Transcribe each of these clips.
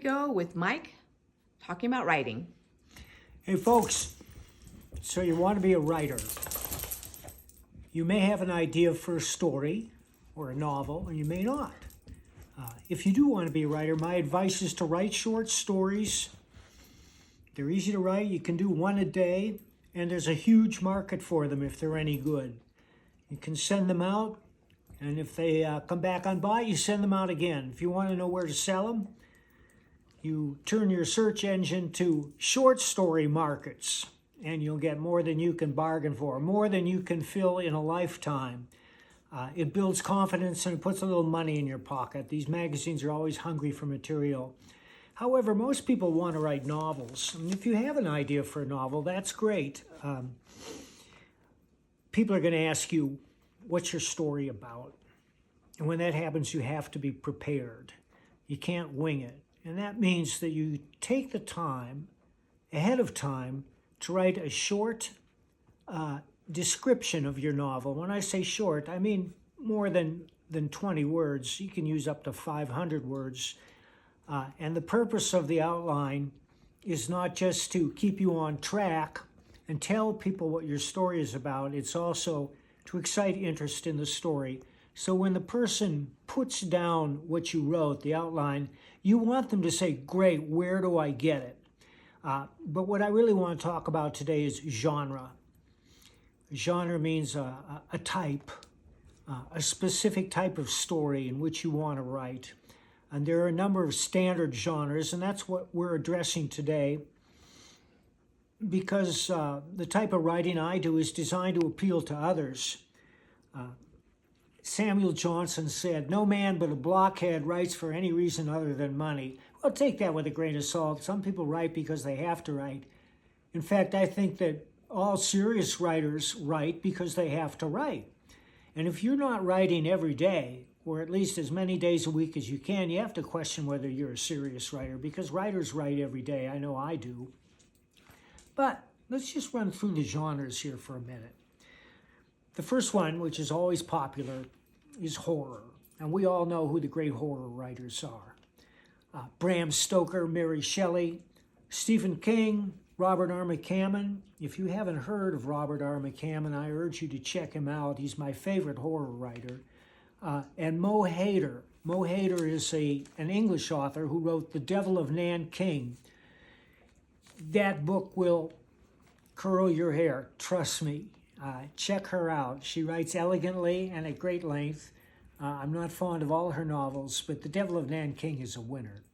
Go with Mike talking about writing. Hey folks, so you want to be a writer. You may have an idea for a story or a novel, and you may not. If you do want to be a writer, my advice is to write short stories. They're easy to write. You can do one a day, and there's a huge market for them if they're any good. You can send them out, and if they come back on buy, you send them out again. If you want to know where to sell them, you turn your search engine to short story markets, and you'll get more than you can bargain for, more than you can fill in a lifetime. It builds confidence and it puts a little money in your pocket. These magazines are always hungry for material. However, most people want to write novels. And if you have an idea for a novel, that's great. People are going to ask you, what's your story about? And when that happens, you have to be prepared. You can't wing it. And that means that you take the time, ahead of time, to write a short description of your novel. When I say short, I mean more than 20 words. You can use up to 500 words. And the purpose of the outline is not just to keep you on track and tell people what your story is about. It's also to excite interest in the story. So when the person puts down what you wrote, the outline, you want them to say, great, where do I get it? But what I really want to talk about today is genre. Genre means a type, a specific type of story in which you want to write. And there are a number of standard genres, and that's what we're addressing today, because the type of writing I do is designed to appeal to others. Samuel Johnson said, "No man but a blockhead writes for any reason other than money." Well, take that with a grain of salt. Some people write because they have to write. In fact, I think that all serious writers write because they have to write. And if you're not writing every day, or at least as many days a week as you can, you have to question whether you're a serious writer, because writers write every day. I know I do. But let's just run through the genres here for a minute. The first one, which is always popular, is horror. And we all know who the great horror writers are. Bram Stoker, Mary Shelley, Stephen King, Robert R. McCammon. If you haven't heard of Robert R. McCammon, I urge you to check him out. He's my favorite horror writer. And Mo Hayder. Mo Hayder is an English author who wrote The Devil of Nanking. That book will curl your hair, trust me. Check her out. She writes elegantly and at great length. I'm not fond of all her novels, but The Devil of Nanking is a winner.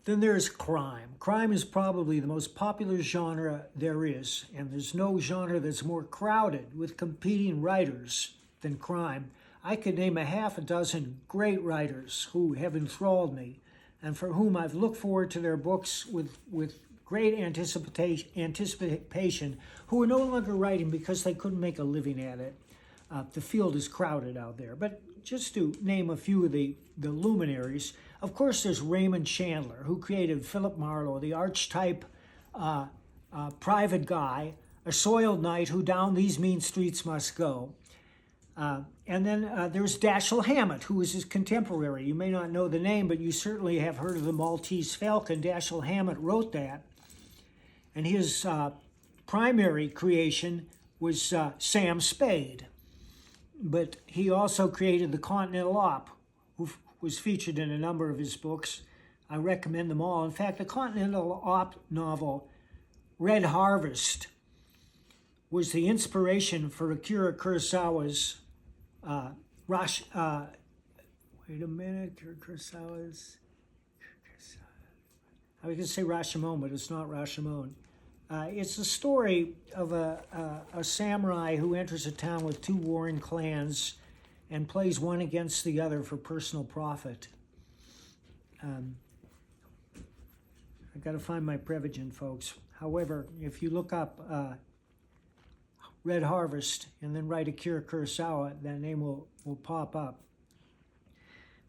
Then there's crime. Crime is probably the most popular genre there is, and there's no genre that's more crowded with competing writers than crime. I could name a half a dozen great writers who have enthralled me and for whom I've looked forward to their books with great anticipation, who are no longer writing because they couldn't make a living at it. The field is crowded out there. But just to name a few of the luminaries, of course there's Raymond Chandler, who created Philip Marlowe, the archetype private guy, a soiled knight who down these mean streets must go. And then there's Dashiell Hammett, who is his contemporary. You may not know the name, but you certainly have heard of the Maltese Falcon. Dashiell Hammett wrote that. And his primary creation was Sam Spade. But he also created the Continental Op, who was featured in a number of his books. I recommend them all. In fact, the Continental Op novel, Red Harvest, was the inspiration for Akira Kurosawa's Kurosawa's... I was going to say Rashomon, but it's not Rashomon. It's the story of a samurai who enters a town with two warring clans and plays one against the other for personal profit. I've got to find my Prevagen, folks. However, if you look up Red Harvest and then write Akira Kurosawa, that name will pop up.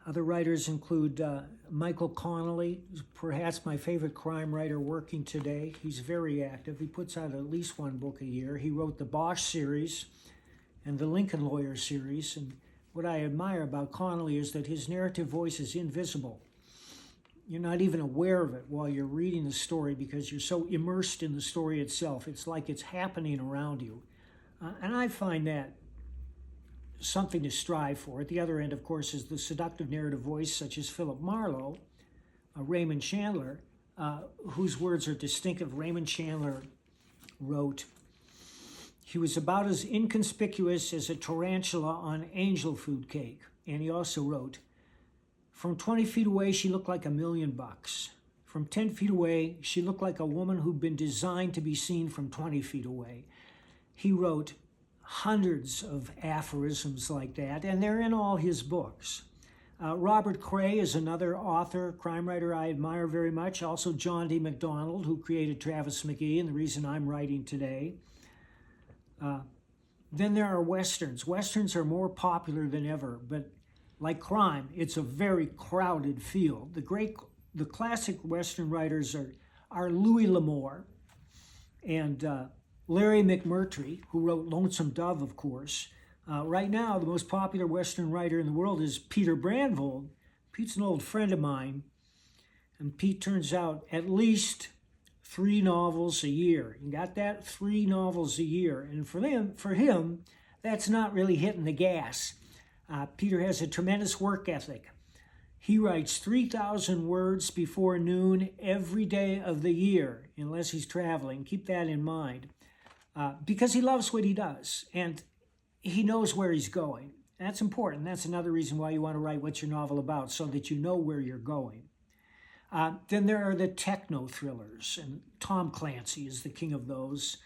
Other writers include Michael Connelly, who's perhaps my favorite crime writer working today. He's very active. He puts out at least one book a year. He wrote the Bosch series and the Lincoln Lawyer series. And what I admire about Connelly is that his narrative voice is invisible. You're not even aware of it while you're reading the story because you're so immersed in the story itself. It's like it's happening around you. And I find that something to strive for. At the other end, of course, is the seductive narrative voice such as Philip Marlowe, Raymond Chandler, whose words are distinctive. Raymond Chandler wrote, "He was about as inconspicuous as a tarantula on angel food cake." And he also wrote, "From 20 feet away, she looked like $1,000,000. From 10 feet away, she looked like a woman who'd been designed to be seen from 20 feet away." He wrote hundreds of aphorisms like that, and they're in all his books. Robert Cray is another author, crime writer I admire very much. Also John D. MacDonald, who created Travis McGee and the reason I'm writing today. Then there are Westerns. Westerns are more popular than ever, but like crime, it's a very crowded field. The classic Western writers are Louis L'Amour and Larry McMurtry, who wrote Lonesome Dove, of course. Right now, the most popular Western writer in the world is Peter Brandvold. Pete's an old friend of mine, and Pete turns out at least 3 novels a year. You got that? 3 novels a year. And for him, that's not really hitting the gas. Peter has a tremendous work ethic. He writes 3,000 words before noon every day of the year, unless he's traveling. Keep that in mind. Because he loves what he does, and he knows where he's going. That's important. That's another reason why you want to write what's your novel about, so that you know where you're going. Then there are the techno thrillers, and Tom Clancy is the king of those.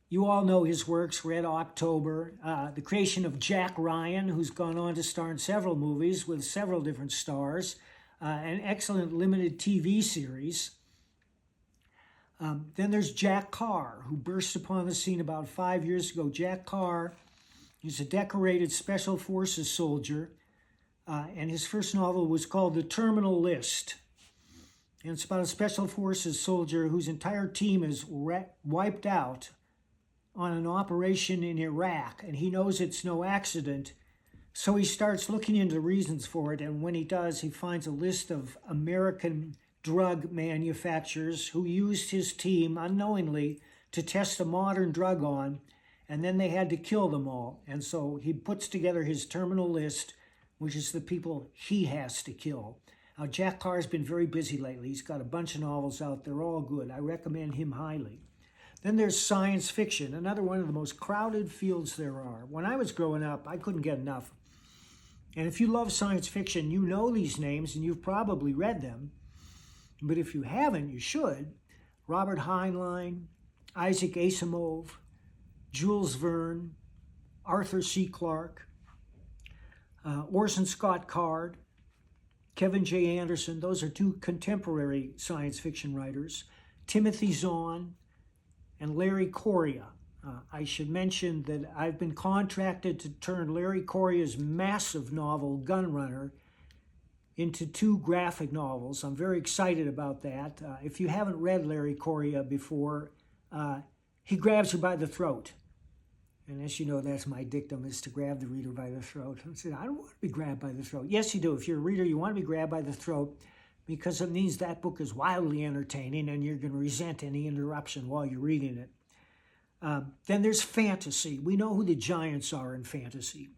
You all know his works, Red October, the creation of Jack Ryan, who's gone on to star in several movies with several different stars, an excellent limited TV series. Then there's Jack Carr, who burst upon the scene about 5 years ago. Jack Carr is a decorated Special Forces soldier, and his first novel was called The Terminal List. And it's about a Special Forces soldier whose entire team is wiped out on an operation in Iraq, and he knows it's no accident, so he starts looking into the reasons for it, and when he does, he finds a list of American drug manufacturers who used his team unknowingly to test a modern drug on, and then they had to kill them all. And so he puts together his terminal list, which is the people he has to kill. Now, Jack Carr's been very busy lately. He's got a bunch of novels out. They're all good. I recommend him highly. Then there's science fiction, another one of the most crowded fields there are. When I was growing up, I couldn't get enough. And if you love science fiction, you know these names and you've probably read them. But if you haven't, you should. Robert Heinlein, Isaac Asimov, Jules Verne, Arthur C. Clarke, Orson Scott Card, Kevin J. Anderson. Those are 2 contemporary science fiction writers. Timothy Zahn and Larry Correia. I should mention that I've been contracted to turn Larry Correia's massive novel, Gunrunner, into 2 graphic novels. I'm very excited about that. If you haven't read Larry Correia before, he grabs you by the throat. And as you know, that's my dictum, is to grab the reader by the throat. I said, I don't want to be grabbed by the throat. Yes, you do. If you're a reader, you want to be grabbed by the throat because it means that book is wildly entertaining and you're going to resent any interruption while you're reading it. Then there's fantasy. We know who the giants are in fantasy.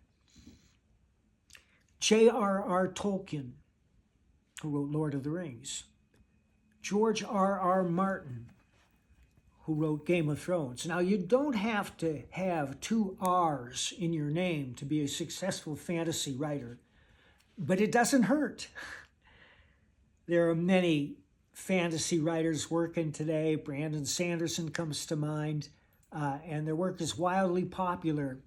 J.R.R. Tolkien, who wrote Lord of the Rings. George R.R. Martin, who wrote Game of Thrones. Now, you don't have to have 2 R's in your name to be a successful fantasy writer, but it doesn't hurt. There are many fantasy writers working today. Brandon Sanderson comes to mind, and their work is wildly popular,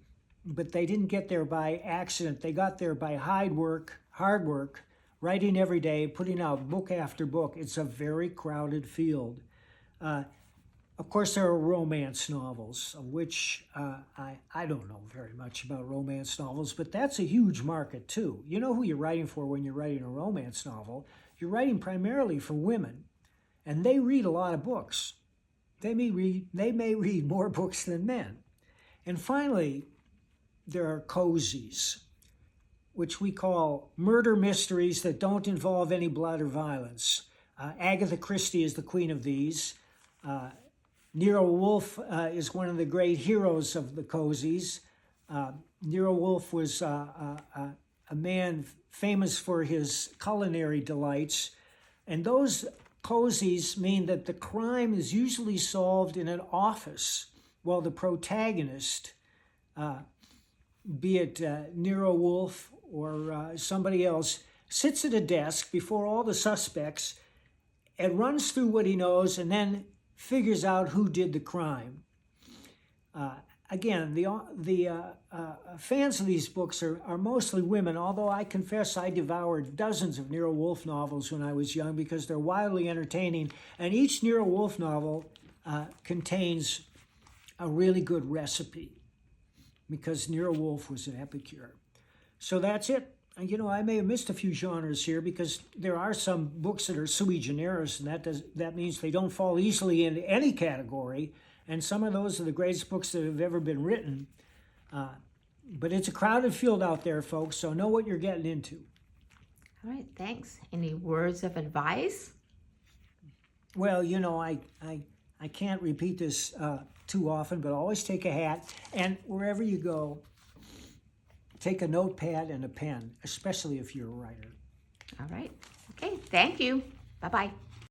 but they didn't get there by accident. They got there by hard work, writing every day, putting out book after book. It's a very crowded field. Of course, there are romance novels, of which I don't know very much about romance novels, but that's a huge market too. You know who you're writing for when you're writing a romance novel. You're writing primarily for women, and they read a lot of books. They may read more books than men. And finally, there are cozies, which we call murder mysteries that don't involve any blood or violence. Agatha Christie is the queen of these. Nero Wolfe is one of the great heroes of the cozies. Nero Wolfe was a man famous for his culinary delights. And those cozies mean that the crime is usually solved in an office while the protagonist, be it Nero Wolfe or somebody else, sits at a desk before all the suspects and runs through what he knows and then figures out who did the crime. Again, the fans of these books are mostly women, although I confess I devoured dozens of Nero Wolfe novels when I was young because they're wildly entertaining, and each Nero Wolfe novel contains a really good recipe because Nero Wolfe was an epicure. So that's it. And, I may have missed a few genres here because there are some books that are sui generis, and that means they don't fall easily into any category. And some of those are the greatest books that have ever been written. But it's a crowded field out there, folks, so know what you're getting into. All right, thanks. Any words of advice? Well, I can't repeat this too often, but always take a hat. And wherever you go, take a notepad and a pen, especially if you're a writer. All right. Okay, thank you. Bye-bye.